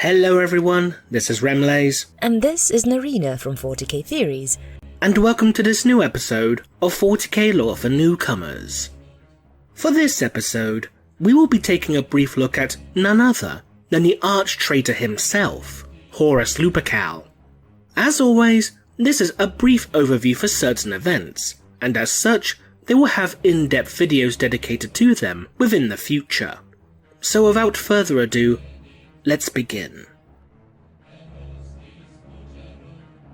Hello everyone, this is Remlays. And this is Naerina from 40k Theories. And welcome to this new episode of 40k Lore for Newcomers. For this episode, we will be taking a brief look at none other than the Arch Traitor himself, Horus Lupercal. As always, this is a brief overview for certain events, and as such, they will have in-depth videos dedicated to them within the future. So without further ado, let's begin.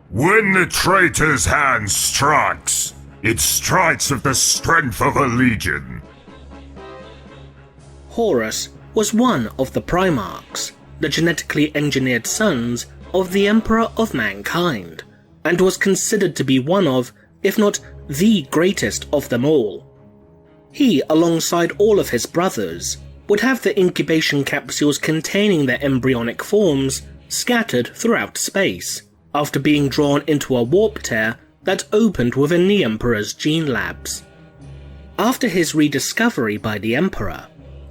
When the traitor's hand strikes, it strikes with the strength of a legion. Horus was one of the Primarchs, the genetically engineered sons of the Emperor of Mankind, and was considered to be one of, if not the greatest of them all. He, alongside all of his brothers, would have the incubation capsules containing their embryonic forms scattered throughout space, after being drawn into a warp tear that opened within the Emperor's gene labs. After his rediscovery by the Emperor,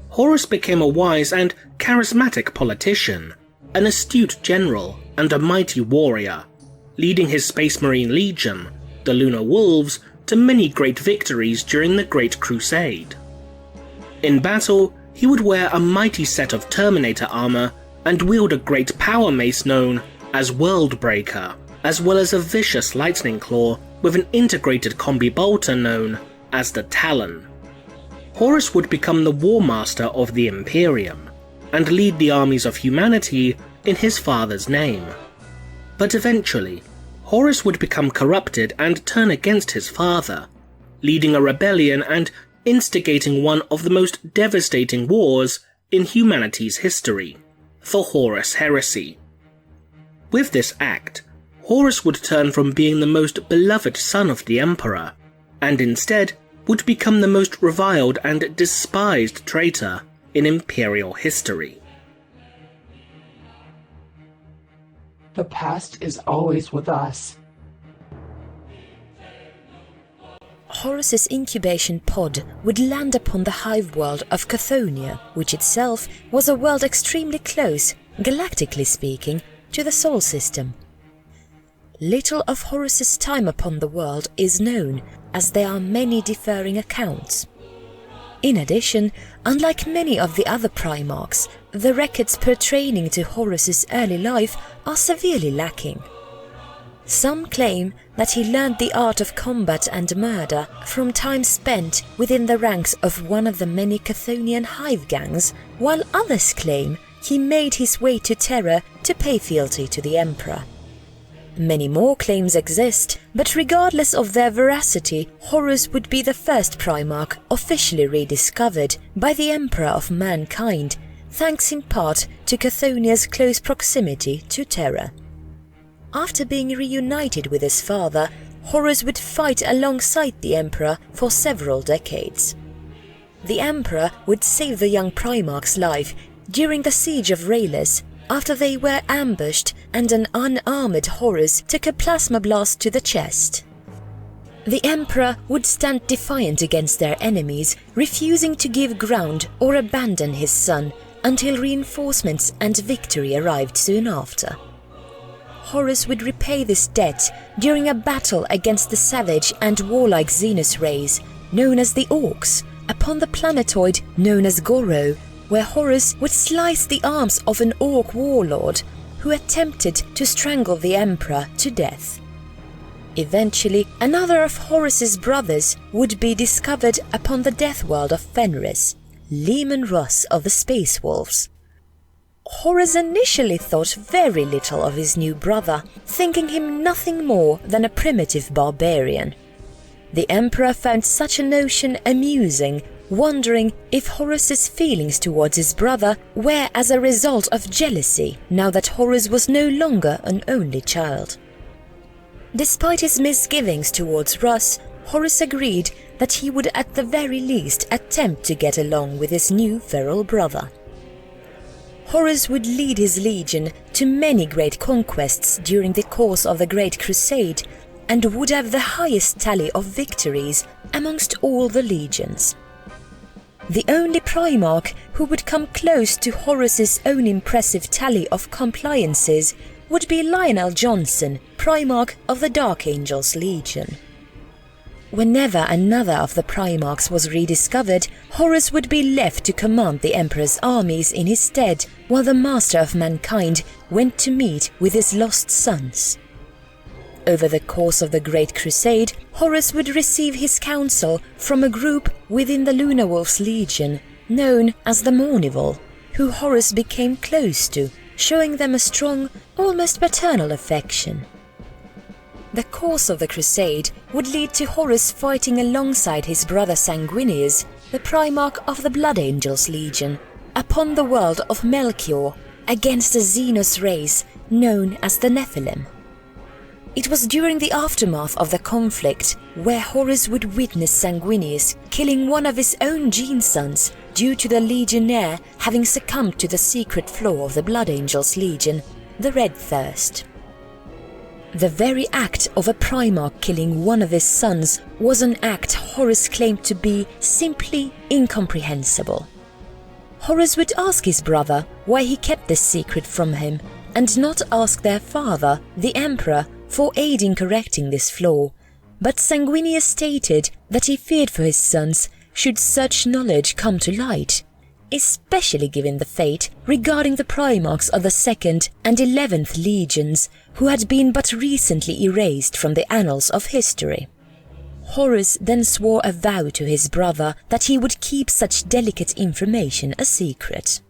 Horus became a wise and charismatic politician, an astute general, and a mighty warrior, leading his Space Marine Legion, the Lunar Wolves, to many great victories during the Great Crusade. In battle, he would wear a mighty set of Terminator armor and wield a great power mace known as Worldbreaker, as well as a vicious lightning claw with an integrated combi bolter known as the Talon. Horus would become the War Master of the Imperium, and lead the armies of humanity in his father's name. But eventually, Horus would become corrupted and turn against his father, leading a rebellion and instigating one of the most devastating wars in humanity's history, the Horus Heresy. With this act, Horus would turn from being the most beloved son of the Emperor, and instead would become the most reviled and despised traitor in Imperial history. The past is always with us. Horus's incubation pod would land upon the hive world of Chthoniya, which itself was a world extremely close, galactically speaking, to the Sol system. Little of Horus's time upon the world is known, as there are many differing accounts. In addition, unlike many of the other Primarchs, the records pertaining to Horus's early life are severely lacking. Some claim that he learned the art of combat and murder from time spent within the ranks of one of the many Chthonian hive gangs, while others claim he made his way to Terra to pay fealty to the Emperor. Many more claims exist, but regardless of their veracity, Horus would be the first Primarch officially rediscovered by the Emperor of Mankind, thanks in part to Chthoniya's close proximity to Terra. After being reunited with his father, Horus would fight alongside the Emperor for several decades. The Emperor would save the young Primarch's life during the siege of Raylis, after they were ambushed and an unarmored Horus took a plasma blast to the chest. The Emperor would stand defiant against their enemies, refusing to give ground or abandon his son until reinforcements and victory arrived soon after. Horus would repay this debt during a battle against the savage and warlike Xenus race, known as the Orcs, upon the planetoid known as Goro, where Horus would slice the arms of an Orc warlord who attempted to strangle the Emperor to death. Eventually, another of Horus's brothers would be discovered upon the death world of Fenris, Leman Russ of the Space Wolves. Horus initially thought very little of his new brother, thinking him nothing more than a primitive barbarian. The Emperor found such a notion amusing, wondering if Horus's feelings towards his brother were as a result of jealousy, now that Horus was no longer an only child. Despite his misgivings towards Russ, Horus agreed that he would at the very least attempt to get along with his new feral brother. Horus would lead his legion to many great conquests during the course of the Great Crusade, and would have the highest tally of victories amongst all the legions. The only Primarch who would come close to Horus's own impressive tally of compliances would be Lionel Johnson, Primarch of the Dark Angels Legion. Whenever another of the Primarchs was rediscovered, Horus would be left to command the Emperor's armies in his stead, while the Master of Mankind went to meet with his lost sons. Over the course of the Great Crusade, Horus would receive his counsel from a group within the Lunar Wolves Legion, known as the Mournival, who Horus became close to, showing them a strong, almost paternal affection. The course of the Crusade would lead to Horus fighting alongside his brother Sanguinius, the Primarch of the Blood Angels Legion, upon the world of Melchior, against a Xenos race known as the Nephilim. It was during the aftermath of the conflict where Horus would witness Sanguinius killing one of his own gene-sons due to the Legionnaire having succumbed to the secret flaw of the Blood Angels Legion, the Red Thirst. The very act of a Primarch killing one of his sons was an act Horus claimed to be simply incomprehensible. Horus would ask his brother why he kept this secret from him, and not ask their father, the Emperor, for aid in correcting this flaw, but Sanguinius stated that he feared for his sons should such knowledge come to light, especially given the fate regarding the Primarchs of the 2nd and 11th Legions, who had been but recently erased from the annals of history. Horus then swore a vow to his brother that he would keep such delicate information a secret.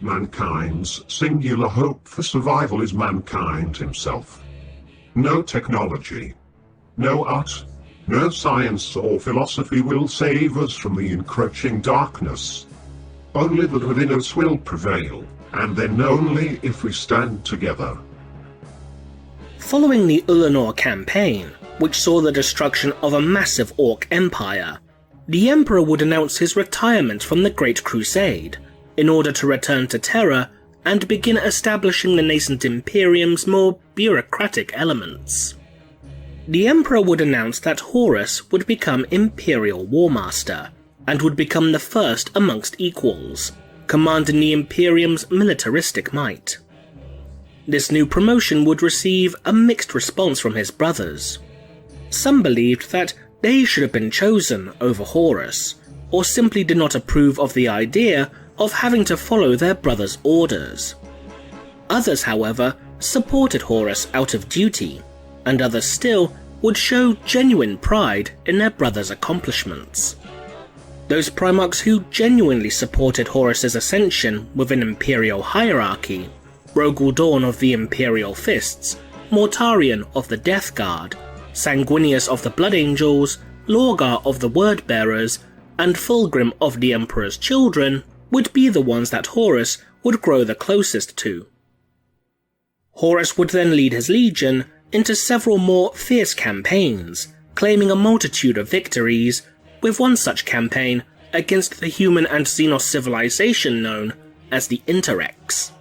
Mankind's singular hope for survival is mankind himself. No technology, no art, no science or philosophy will save us from the encroaching darkness. Only that within us will prevail, and then only if we stand together. Following the Ulanor campaign, which saw the destruction of a massive Orc empire, the Emperor would announce his retirement from the Great Crusade, in order to return to Terra and begin establishing the nascent Imperium's more bureaucratic elements. The Emperor would announce that Horus would become Imperial Warmaster, and would become the first amongst equals, commanding the Imperium's militaristic might. This new promotion would receive a mixed response from his brothers. Some believed that they should have been chosen over Horus, or simply did not approve of the idea of having to follow their brother's orders. Others, however, supported Horus out of duty, and others still would show genuine pride in their brother's accomplishments. Those Primarchs who genuinely supported Horus's ascension within Imperial hierarchy, Rogel Dawn of the Imperial Fists, Mortarion of the Death Guard, Sanguinius of the Blood Angels, Lorgar of the Word Bearers, and Fulgrim of the Emperor's Children, would be the ones that Horus would grow the closest to. Horus would then lead his legion into several more fierce campaigns, claiming a multitude of victories, with one such campaign against the human and Xenos civilization known as the Interrex.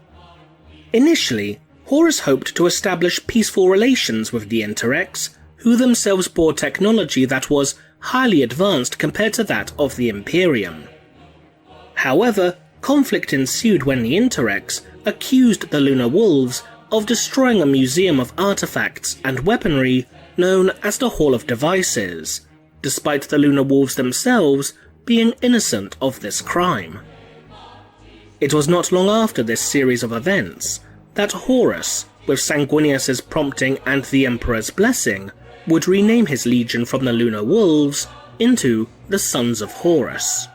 Initially, Horus hoped to establish peaceful relations with the Interrex, who themselves bore technology that was highly advanced compared to that of the Imperium. However, conflict ensued when the Interrex accused the Lunar Wolves of destroying a museum of artifacts and weaponry known as the Hall of Devices, despite the Lunar Wolves themselves being innocent of this crime. It was not long after this series of events that Horus, with Sanguinius's prompting and the Emperor's blessing, would rename his legion from the Lunar Wolves into the Sons of Horus.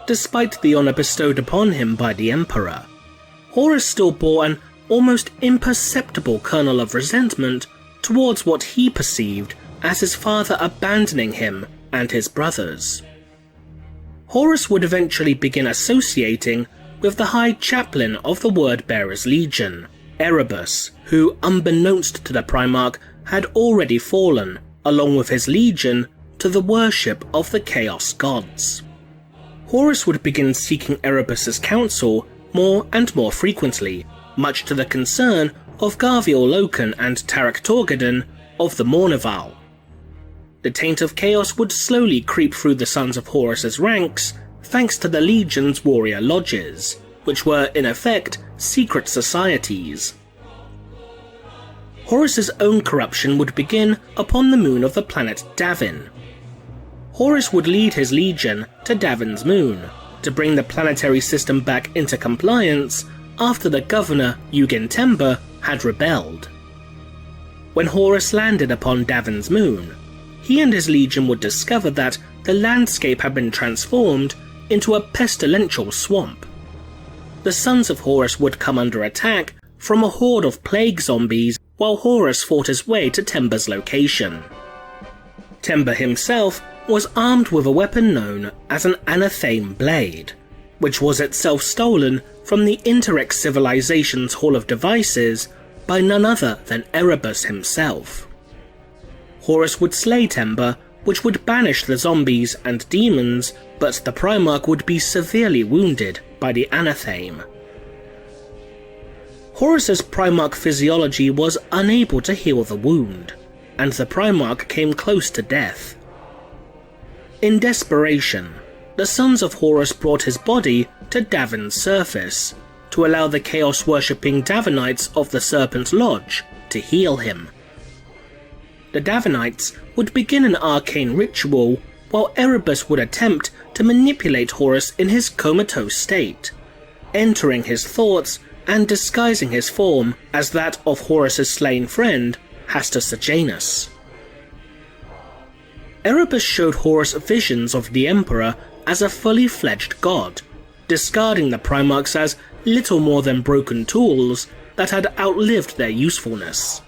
Despite the honour bestowed upon him by the Emperor, Horus still bore an almost imperceptible kernel of resentment towards what he perceived as his father abandoning him and his brothers. Horus would eventually begin associating with the High Chaplain of the Word-Bearers Legion, Erebus, who, unbeknownst to the Primarch, had already fallen, along with his legion, to the worship of the Chaos Gods. Horus would begin seeking Erebus's counsel more and more frequently, much to the concern of Garviel Loken and Tarak Torgedan of the Mournival. The taint of chaos would slowly creep through the Sons of Horus's ranks, thanks to the Legion's warrior lodges, which were, in effect, secret societies. Horus's own corruption would begin upon the moon of the planet Davin. Horus would lead his legion to Davin's moon, to bring the planetary system back into compliance after the governor, Eugen Temba, had rebelled. When Horus landed upon Davin's moon, he and his legion would discover that the landscape had been transformed into a pestilential swamp. The Sons of Horus would come under attack from a horde of plague zombies while Horus fought his way to Temba's location. Temba himself was armed with a weapon known as an anatheme blade, which was itself stolen from the Interrex civilization's Hall of Devices by none other than Erebus himself. Horus would slay Temba, which would banish the zombies and demons, but the Primarch would be severely wounded by the anatheme. Horus's Primarch physiology was unable to heal the wound, and the Primarch came close to death. In desperation, the Sons of Horus brought his body to Davin's surface to allow the chaos-worshipping Davinites of the Serpent Lodge to heal him. The Davinites would begin an arcane ritual while Erebus would attempt to manipulate Horus in his comatose state, entering his thoughts and disguising his form as that of Horus's slain friend, Hastur Sejanus. Erebus showed Horus visions of the Emperor as a fully fledged god, discarding the Primarchs as little more than broken tools that had outlived their usefulness.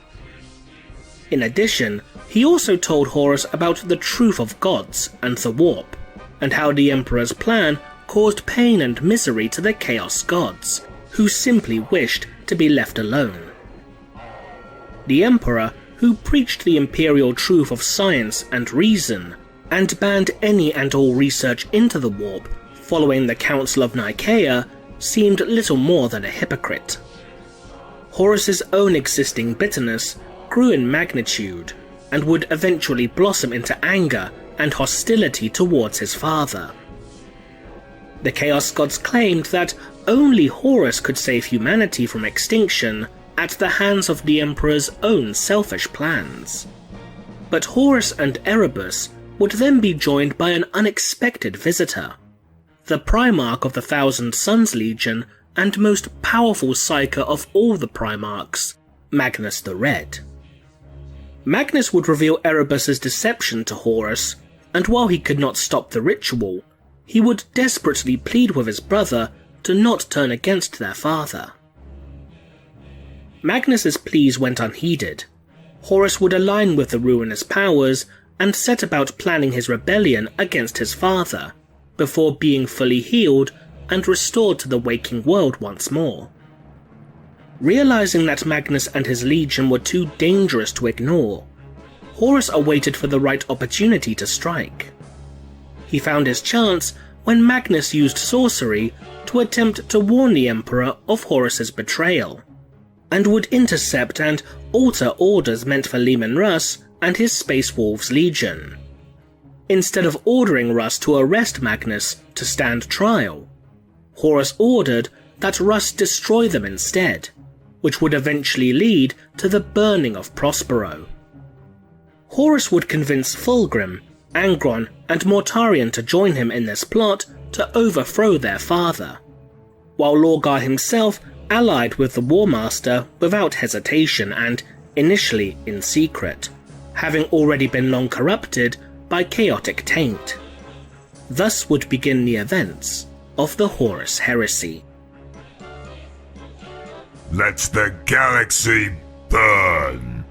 In addition, he also told Horus about the truth of gods and the warp, and how the Emperor's plan caused pain and misery to the Chaos gods, who simply wished to be left alone. The Emperor, who preached the imperial truth of science and reason, and banned any and all research into the warp following the Council of Nicaea, seemed little more than a hypocrite. Horus's own existing bitterness grew in magnitude, and would eventually blossom into anger and hostility towards his father. The Chaos Gods claimed that only Horus could save humanity from extinction at the hands of the Emperor's own selfish plans. But Horus and Erebus would then be joined by an unexpected visitor, the Primarch of the Thousand Suns Legion and most powerful Psyker of all the Primarchs, Magnus the Red. Magnus would reveal Erebus's deception to Horus, and while he could not stop the ritual, he would desperately plead with his brother to not turn against their father. Magnus's pleas went unheeded. Horus would align with the ruinous powers and set about planning his rebellion against his father, before being fully healed and restored to the waking world once more. Realizing that Magnus and his legion were too dangerous to ignore, Horus awaited for the right opportunity to strike. He found his chance when Magnus used sorcery to attempt to warn the Emperor of Horus's betrayal, and would intercept and alter orders meant for Leman Russ and his Space Wolves Legion. Instead of ordering Russ to arrest Magnus to stand trial, Horus ordered that Russ destroy them instead, which would eventually lead to the burning of Prospero. Horus would convince Fulgrim, Angron, and Mortarion to join him in this plot to overthrow their father, while Lorgar himself allied with the War Master without hesitation and initially in secret, having already been long corrupted by chaotic taint. Thus would begin the events of the Horus Heresy. Let the galaxy burn!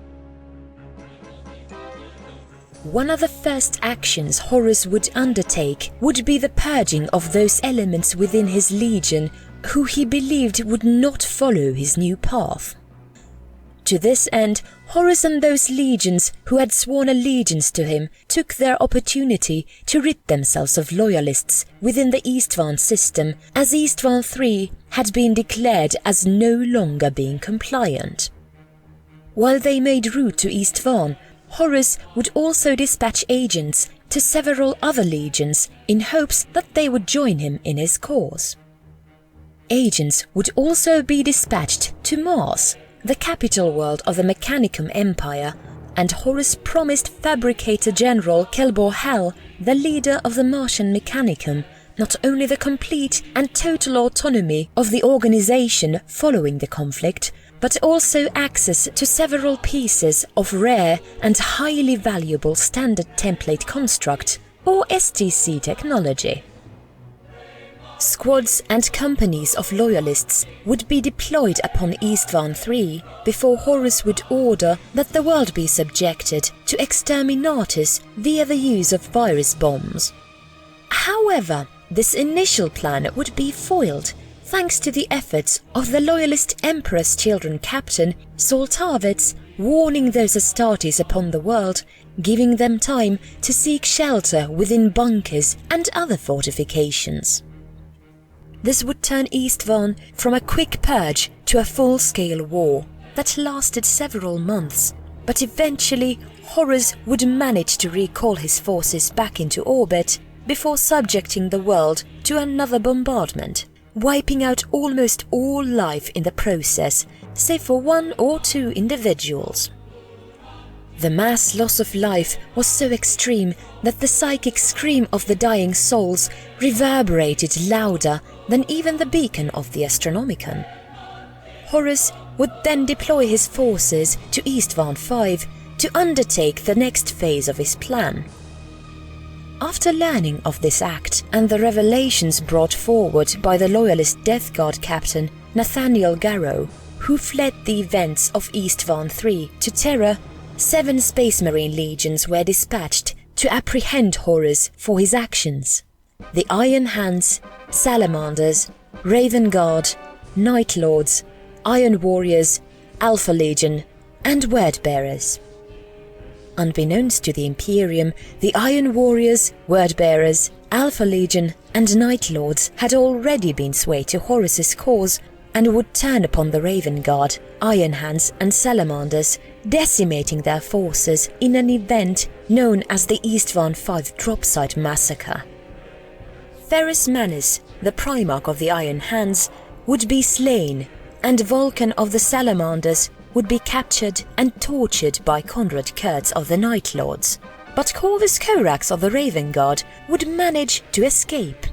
One of the first actions Horus would undertake would be the purging of those elements within his legion who he believed would not follow his new path. To this end, Horus and those legions who had sworn allegiance to him took their opportunity to rid themselves of loyalists within the Eastvan system, as Eastvan III had been declared as no longer being compliant. While they made route to Eastvan, Horus would also dispatch agents to several other legions in hopes that they would join him in his cause. Agents would also be dispatched to Mars, the capital world of the Mechanicum Empire, and Horus promised Fabricator General Kelbor Hel, the leader of the Martian Mechanicum, not only the complete and total autonomy of the organization following the conflict, but also access to several pieces of rare and highly valuable standard template construct, or STC technology. Squads and companies of loyalists would be deployed upon Eastvan III before Horus would order that the world be subjected to exterminatus via the use of virus bombs. However, this initial plan would be foiled thanks to the efforts of the loyalist Emperor's Children captain Soltavets warning those Astartes upon the world, giving them time to seek shelter within bunkers and other fortifications. This would turn Eastvan from a quick purge to a full-scale war that lasted several months, but eventually Horus would manage to recall his forces back into orbit before subjecting the world to another bombardment, wiping out almost all life in the process, save for 1 or 2 individuals. The mass loss of life was so extreme that the psychic scream of the dying souls reverberated louder than even the beacon of the Astronomicon. Horus would then deploy his forces to Eastvan V to undertake the next phase of his plan. After learning of this act and the revelations brought forward by the loyalist Death Guard captain Nathaniel Garrow, who fled the events of Eastvan III to Terra, 7 Space Marine legions were dispatched to apprehend Horus for his actions. The Iron Hands, Salamanders, Raven Guard, Night Lords, Iron Warriors, Alpha Legion, and Wordbearers. Unbeknownst to the Imperium, the Iron Warriors, Wordbearers, Alpha Legion, and Night Lords had already been swayed to Horus's cause and would turn upon the Raven Guard, Iron Hands, and Salamanders, decimating their forces in an event known as the Eastvan V Dropsite Massacre. Ferrus Manus, the Primarch of the Iron Hands, would be slain, and Vulcan of the Salamanders would be captured and tortured by Conrad Kurtz of the Night Lords, but Corvus Corax of the Raven Guard would manage to escape.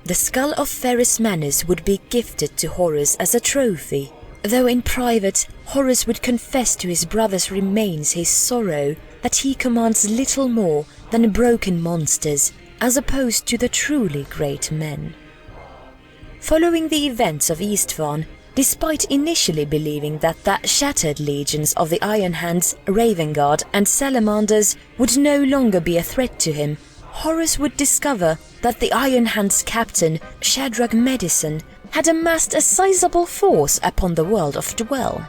The skull of Ferrus Manus would be gifted to Horus as a trophy, though in private Horus would confess to his brother's remains his sorrow that he commands little more than broken monsters as opposed to the truly great men. Following the events of Eastvan, despite initially believing that the shattered legions of the Iron Hands, Raven Guard and Salamanders would no longer be a threat to him, Horus would discover that the Iron Hands captain, Shadrach Medicine, had amassed a sizable force upon the world of Dwell.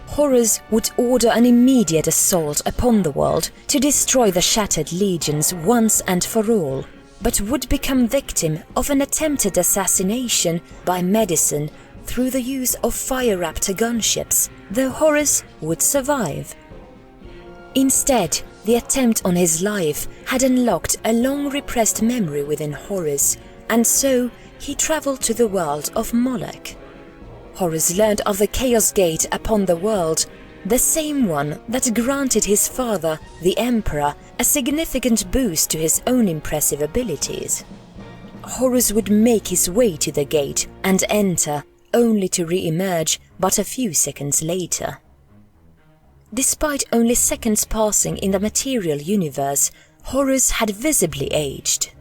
Horus would order an immediate assault upon the world to destroy the shattered legions once and for all, but would become victim of an attempted assassination by Medicine through the use of Fire Raptor gunships, though Horus would survive. Instead, the attempt on his life had unlocked a long-repressed memory within Horus, and so he travelled to the world of Moloch. Horus learned of the Chaos Gate upon the world, the same one that granted his father, the Emperor, a significant boost to his own impressive abilities. Horus would make his way to the gate and enter, only to re-emerge but a few seconds later. Despite only seconds passing in the material universe, Horus had visibly aged.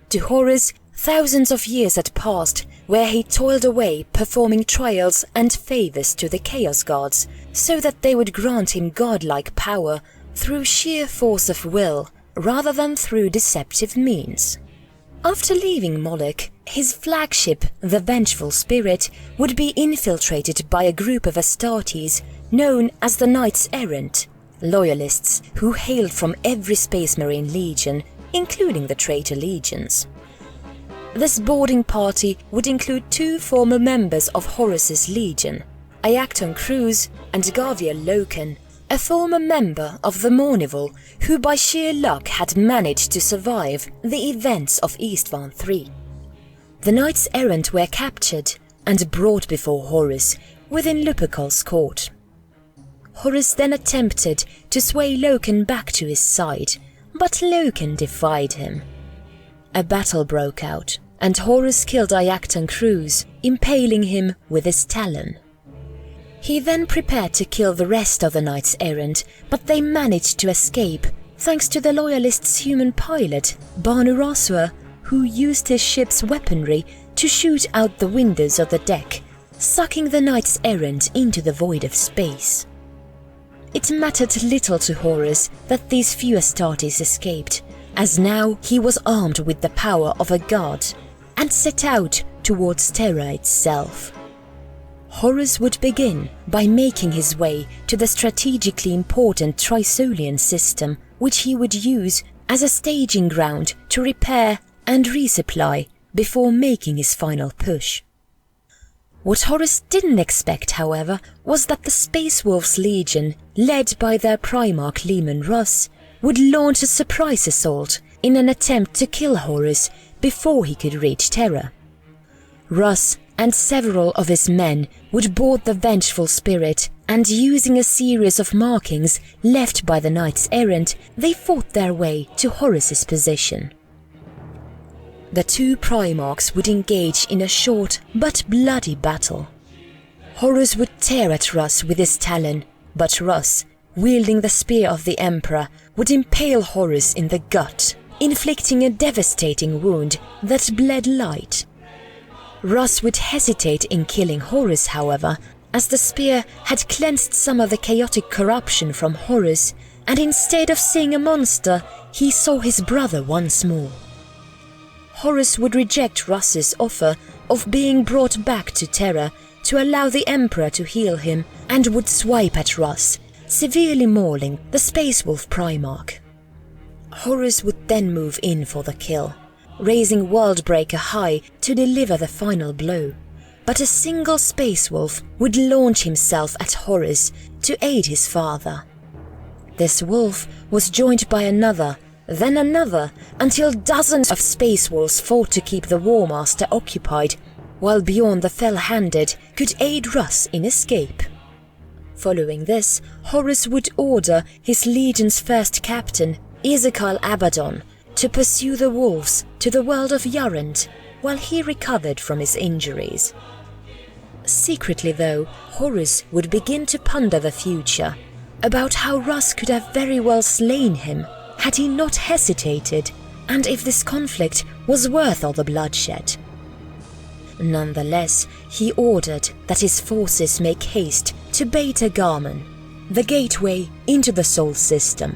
To Horus, thousands of years had passed, where he toiled away performing trials and favors to the Chaos Gods, so that they would grant him godlike power through sheer force of will, rather than through deceptive means. After leaving Moloch, his flagship, the Vengeful Spirit, would be infiltrated by a group of Astartes known as the Knights Errant, loyalists who hailed from every Space Marine legion, including the Traitor Legions. This boarding party would include 2 former members of Horus's legion, Iacton Cruz and Gaviel Loken, a former member of the Mournival who by sheer luck had managed to survive the events of Istvan III. The knights errant were captured and brought before Horus within Lupercal's court. Horus then attempted to sway Loken back to his side, but Loken defied him. A battle broke out, and Horus killed Iacton Cruz, impaling him with his talon. He then prepared to kill the rest of the knights errant, but they managed to escape thanks to the Loyalists' human pilot, Banu Rasua, who used his ship's weaponry to shoot out the windows of the deck, sucking the knights errant into the void of space. It mattered little to Horus that these few Astartes escaped, as now he was armed with the power of a god and set out towards Terra itself. Horus would begin by making his way to the strategically important Trisolian system, which he would use as a staging ground to repair and resupply before making his final push. What Horus didn't expect, however, was that the Space Wolves Legion, led by their Primarch Leman Russ, would launch a surprise assault in an attempt to kill Horus before he could reach Terra. Russ and several of his men would board the vengeful spirit, and using a series of markings left by the knights errant, they fought their way to Horus's position. The two Primarchs would engage in a short but bloody battle. Horus would tear at Russ with his talon, but Russ, wielding the spear of the Emperor, would impale Horus in the gut, inflicting a devastating wound that bled light. Russ would hesitate in killing Horus, however, as the spear had cleansed some of the chaotic corruption from Horus, and instead of seeing a monster, he saw his brother once more. Horus would reject Russ's offer of being brought back to Terra to allow the Emperor to heal him, and would swipe at Russ, severely mauling the Space Wolf Primarch. Horus would then move in for the kill, raising Worldbreaker high to deliver the final blow, but a single Space Wolf would launch himself at Horus to aid his father. This wolf was joined by another, then another, until dozens of Space Wolves fought to keep the War Master occupied, while Bjorn the Fell-Handed could aid Russ in escape. Following this, Horus would order his legion's first captain, Izekal Abaddon, to pursue the wolves to the world of Yarant while he recovered from his injuries. Secretly, though, Horus would begin to ponder the future, about how Russ could have very well slain him had he not hesitated, and if this conflict was worth all the bloodshed. Nonetheless, he ordered that his forces make haste to Beta Garman, the gateway into the Sol system.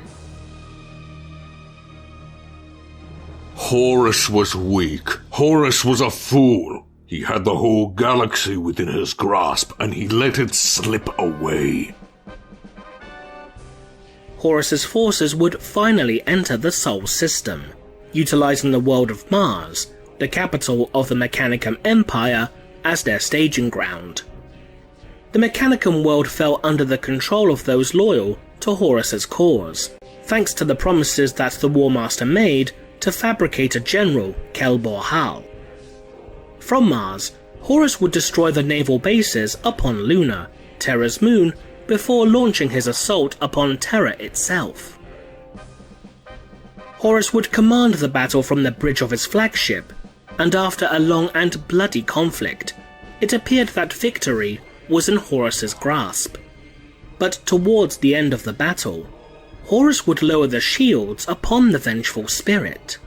Horus was weak. Horus was a fool. He had the whole galaxy within his grasp, and he let it slip away. Horus's forces would finally enter the Sol system, utilizing the world of Mars, the capital of the Mechanicum Empire, as their staging ground. The Mechanicum world fell under the control of those loyal to Horus's cause, thanks to the promises that the War Master made to fabricate a general, Kelbor Hal. From Mars, Horus would destroy the naval bases upon Luna, Terra's moon, before launching his assault upon Terra itself. Horus would command the battle from the bridge of his flagship, and after a long and bloody conflict, it appeared that victory was in Horus's grasp. But towards the end of the battle, Horus would lower the shields upon the vengeful spirit.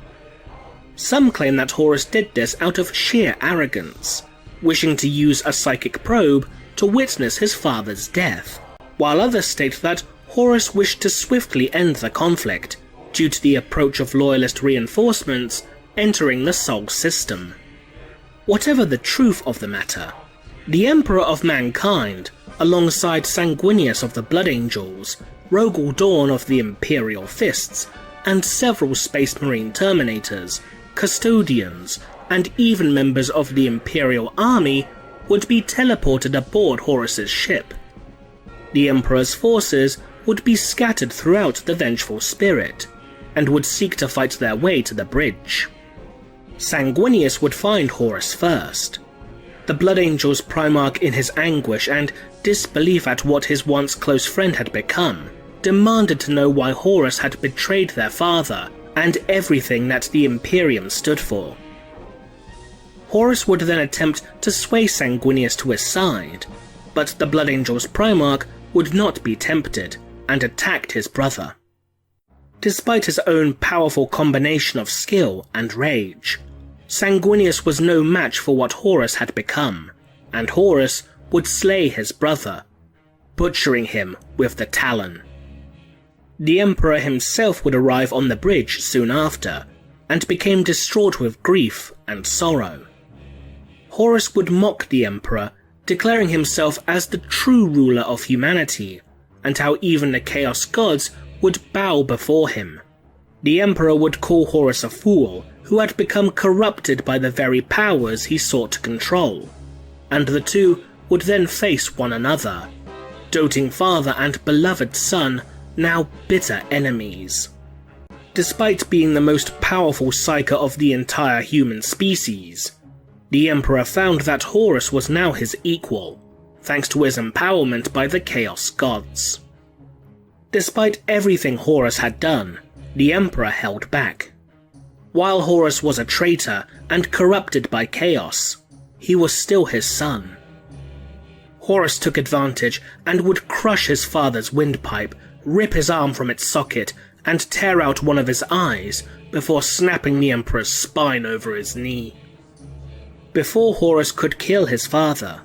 Some claim that Horus did this out of sheer arrogance, wishing to use a psychic probe to witness his father's death, while others state that Horus wished to swiftly end the conflict due to the approach of loyalist reinforcements entering the Sol system. Whatever the truth of the matter, the Emperor of Mankind, alongside Sanguinius of the Blood Angels, Rogel Dawn of the Imperial Fists, and several Space Marine Terminators, Custodians, and even members of the Imperial Army would be teleported aboard Horus's ship. The Emperor's forces would be scattered throughout the vengeful spirit, and would seek to fight their way to the bridge. Sanguinius would find Horus first. The Blood Angel's Primarch, in his anguish and disbelief at what his once close friend had become, demanded to know why Horus had betrayed their father and everything that the Imperium stood for. Horus would then attempt to sway Sanguinius to his side, but the Blood Angel's Primarch would not be tempted and attacked his brother. Despite his own powerful combination of skill and rage, Sanguinius was no match for what Horus had become, and Horus would slay his brother, butchering him with the Talon. The Emperor himself would arrive on the bridge soon after, and became distraught with grief and sorrow. Horus would mock the Emperor, declaring himself as the true ruler of humanity, and how even the Chaos Gods would bow before him. The Emperor would call Horus a fool who had become corrupted by the very powers he sought to control, and the two would then face one another, doting father and beloved son now bitter enemies. Despite being the most powerful psyker of the entire human species, the Emperor found that Horus was now his equal, thanks to his empowerment by the Chaos Gods. Despite everything Horus had done, the Emperor held back. While Horus was a traitor and corrupted by chaos, he was still his son. Horus took advantage and would crush his father's windpipe, rip his arm from its socket, and tear out one of his eyes before snapping the Emperor's spine over his knee. Before Horus could kill his father,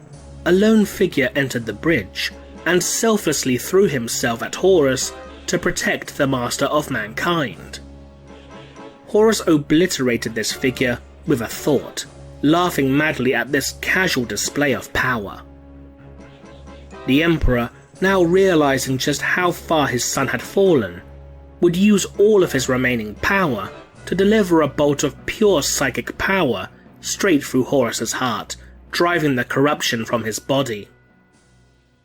a lone figure entered the bridge and selflessly threw himself at Horus to protect the master of mankind. Horus obliterated this figure with a thought, laughing madly at this casual display of power. The Emperor, now realizing just how far his son had fallen, would use all of his remaining power to deliver a bolt of pure psychic power straight through Horus's heart, driving the corruption from his body.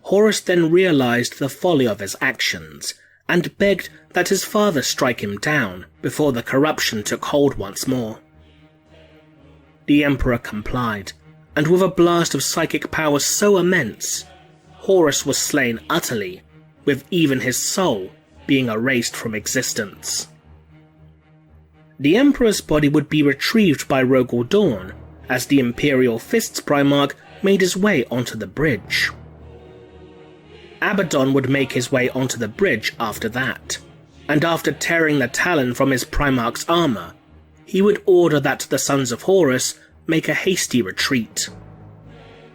Horus then realized the folly of his actions, and begged that his father strike him down before the corruption took hold once more. The Emperor complied, and with a blast of psychic power so immense, Horus was slain utterly, with even his soul being erased from existence. The Emperor's body would be retrieved by Rogel Dawn as the Imperial Fists Primarch made his way onto the bridge. Abaddon would make his way onto the bridge after that, and after tearing the Talon from his Primarch's armor, he would order that the Sons of Horus make a hasty retreat.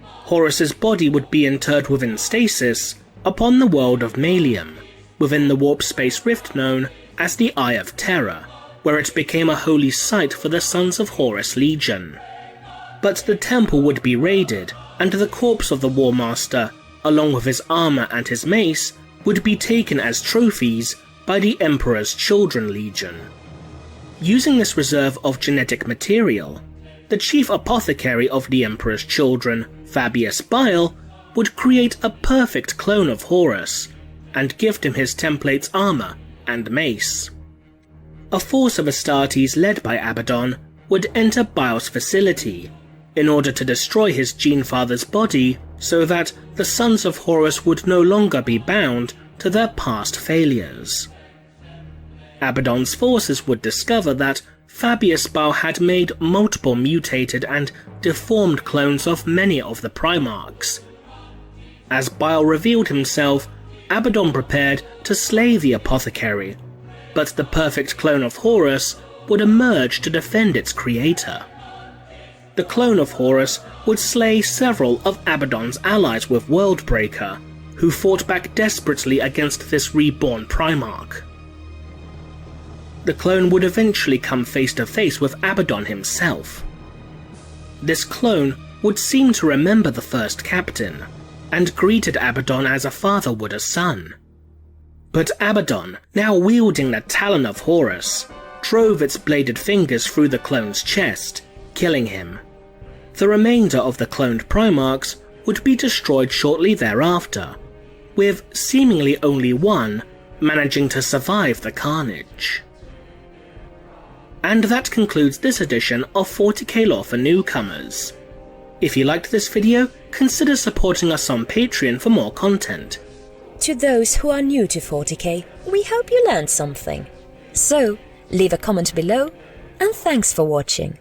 Horus's body would be interred within stasis upon the world of Malium, within the warp space rift known as the Eye of Terror, where it became a holy site for the Sons of Horus Legion. But the temple would be raided, and the corpse of the War Master, along with his armor and his mace, would be taken as trophies by the Emperor's Children Legion. Using this reserve of genetic material, the chief apothecary of the Emperor's Children, Fabius Bile, would create a perfect clone of Horus, and gift him his template's armor and mace. A force of Astartes led by Abaddon would enter Bile's facility, in order to destroy his Gene Father's body so that the Sons of Horus would no longer be bound to their past failures. Abaddon's forces would discover that Fabius Bile had made multiple mutated and deformed clones of many of the Primarchs. As Bile revealed himself, Abaddon prepared to slay the apothecary, but the perfect clone of Horus would emerge to defend its creator. The clone of Horus would slay several of Abaddon's allies with Worldbreaker, who fought back desperately against this reborn Primarch. The clone would eventually come face to face with Abaddon himself. This clone would seem to remember the first captain, and greeted Abaddon as a father would a son. But Abaddon, now wielding the Talon of Horus, drove its bladed fingers through the clone's chest, killing him. The remainder of the cloned Primarchs would be destroyed shortly thereafter, with seemingly only one managing to survive the carnage. And that concludes this edition of 40k Lore for Newcomers. If you liked this video, consider supporting us on Patreon for more content. To those who are new to 40k, we hope you learned something. So, leave a comment below, and thanks for watching.